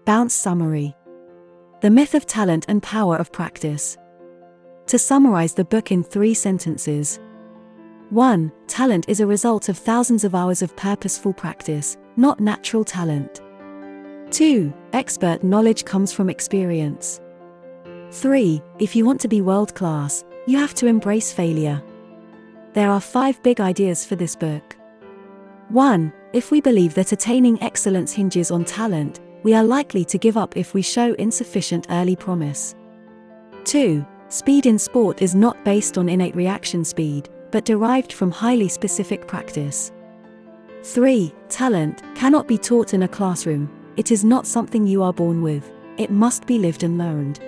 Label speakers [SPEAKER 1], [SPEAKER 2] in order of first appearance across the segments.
[SPEAKER 1] Bounce summary. The myth of talent and power of practice. To summarize the book in 3 sentences. 1. Talent is a result of thousands of hours of purposeful practice, not natural talent. 2. Expert knowledge comes from experience. 3. If you want to be world-class, you have to embrace failure. There are 5 big ideas for this book. 1. If we believe that attaining excellence hinges on talent, we are likely to give up if we show insufficient early promise. 2. Speed in sport is not based on innate reaction speed, but derived from highly specific practice. 3. Talent cannot be taught in a classroom. It is not something you are born with. It must be lived and learned.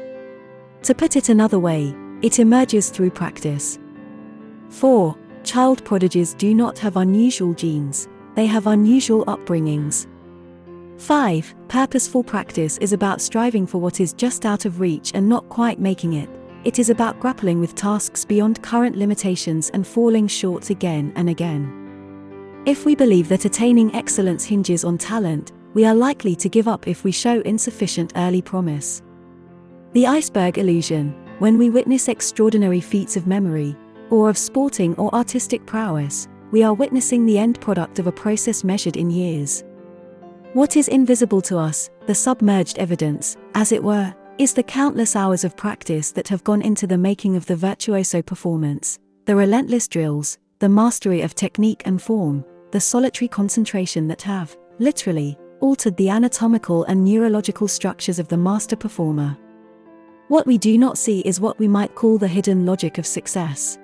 [SPEAKER 1] To put it another way, it emerges through practice. 4. Child prodigies do not have unusual genes. They have unusual upbringings. 5. Purposeful practice is about striving for what is just out of reach and not quite making it. It is about grappling with tasks beyond current limitations and falling short again and again. If we believe that attaining excellence hinges on talent, we are likely to give up if we show insufficient early promise. The iceberg illusion. When we witness extraordinary feats of memory, or of sporting or artistic prowess, we are witnessing the end product of a process measured in years. What is invisible to us, the submerged evidence, as it were, is the countless hours of practice that have gone into the making of the virtuoso performance, the relentless drills, the mastery of technique and form, the solitary concentration that have, literally, altered the anatomical and neurological structures of the master performer. What we do not see is what we might call the hidden logic of success.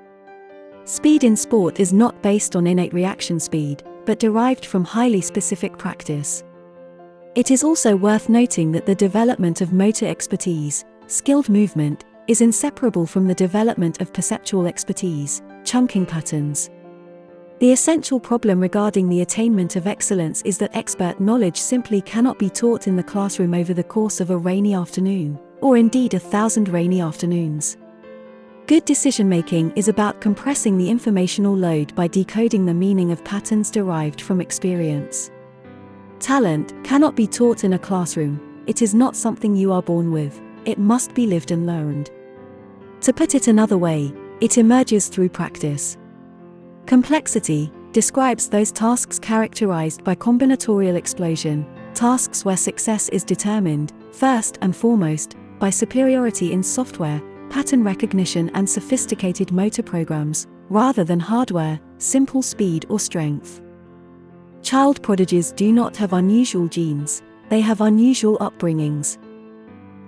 [SPEAKER 1] Speed in sport is not based on innate reaction speed, but derived from highly specific practice. It is also worth noting that the development of motor expertise, skilled movement, is inseparable from the development of perceptual expertise, chunking patterns. The essential problem regarding the attainment of excellence is that expert knowledge simply cannot be taught in the classroom over the course of a rainy afternoon, or indeed 1,000 rainy afternoons. Good decision-making is about compressing the informational load by decoding the meaning of patterns derived from experience. Talent cannot be taught in a classroom. It is not something you are born with. It must be lived and learned. To put it another way, it emerges through practice. Complexity describes those tasks characterized by combinatorial explosion, tasks where success is determined, first and foremost, by superiority in software, pattern recognition and sophisticated motor programs, rather than hardware, simple speed or strength. Child prodigies do not have unusual genes, they have unusual upbringings.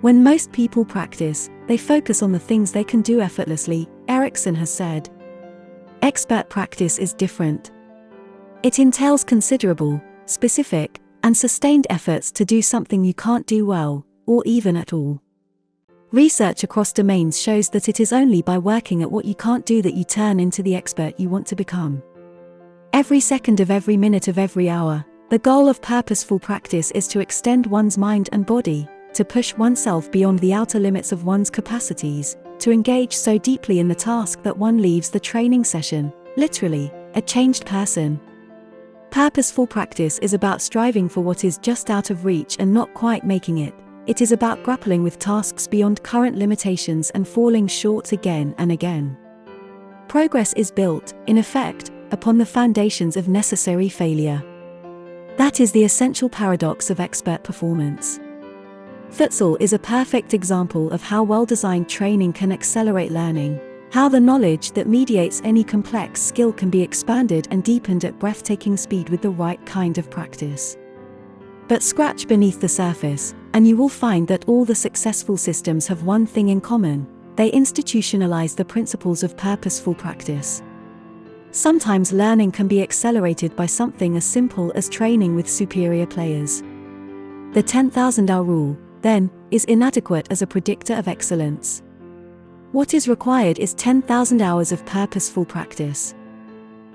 [SPEAKER 1] When most people practice, they focus on the things they can do effortlessly, Erickson has said. Expert practice is different. It entails considerable, specific, and sustained efforts to do something you can't do well, or even at all. Research across domains shows that it is only by working at what you can't do that you turn into the expert you want to become. Every second of every minute of every hour, the goal of purposeful practice is to extend one's mind and body, to push oneself beyond the outer limits of one's capacities, to engage so deeply in the task that one leaves the training session, literally, a changed person. Purposeful practice is about striving for what is just out of reach and not quite making it. It is about grappling with tasks beyond current limitations and falling short again and again. Progress is built, in effect, upon the foundations of necessary failure. That is the essential paradox of expert performance. Futsal is a perfect example of how well-designed training can accelerate learning, how the knowledge that mediates any complex skill can be expanded and deepened at breathtaking speed with the right kind of practice. But scratch beneath the surface, and you will find that all the successful systems have one thing in common: they institutionalize the principles of purposeful practice. Sometimes learning can be accelerated by something as simple as training with superior players. The 10,000-hour rule, then, is inadequate as a predictor of excellence. What is required is 10,000 hours of purposeful practice.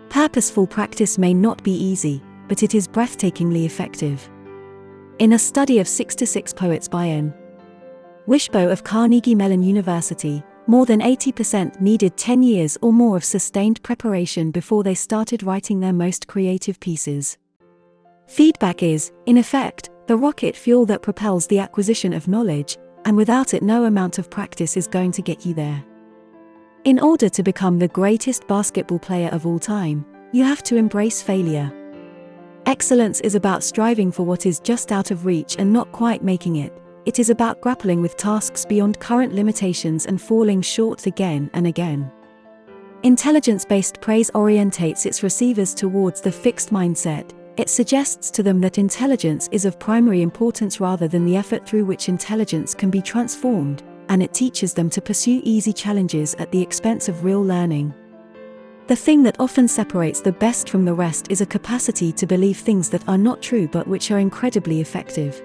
[SPEAKER 1] Purposeful practice may not be easy, but it is breathtakingly effective. In a study of 66 poets by N. Wishbo of Carnegie Mellon University, more than 80% needed 10 years or more of sustained preparation before they started writing their most creative pieces. Feedback is, in effect, the rocket fuel that propels the acquisition of knowledge, and without it no amount of practice is going to get you there. In order to become the greatest basketball player of all time, you have to embrace failure. Excellence is about striving for what is just out of reach and not quite making it. It is about grappling with tasks beyond current limitations and falling short again and again. Intelligence-based praise orientates its receivers towards the fixed mindset. It suggests to them that intelligence is of primary importance rather than the effort through which intelligence can be transformed, and it teaches them to pursue easy challenges at the expense of real learning. The thing that often separates the best from the rest is a capacity to believe things that are not true but which are incredibly effective.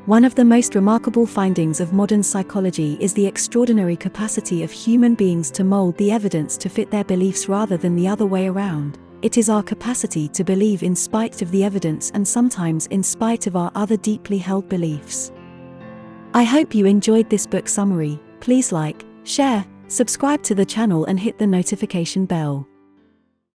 [SPEAKER 1] One of the most remarkable findings of modern psychology is the extraordinary capacity of human beings to mold the evidence to fit their beliefs rather than the other way around. It is our capacity to believe in spite of the evidence and sometimes in spite of our other deeply held beliefs. I hope you enjoyed this book summary. Please like, share, subscribe to the channel and hit the notification bell.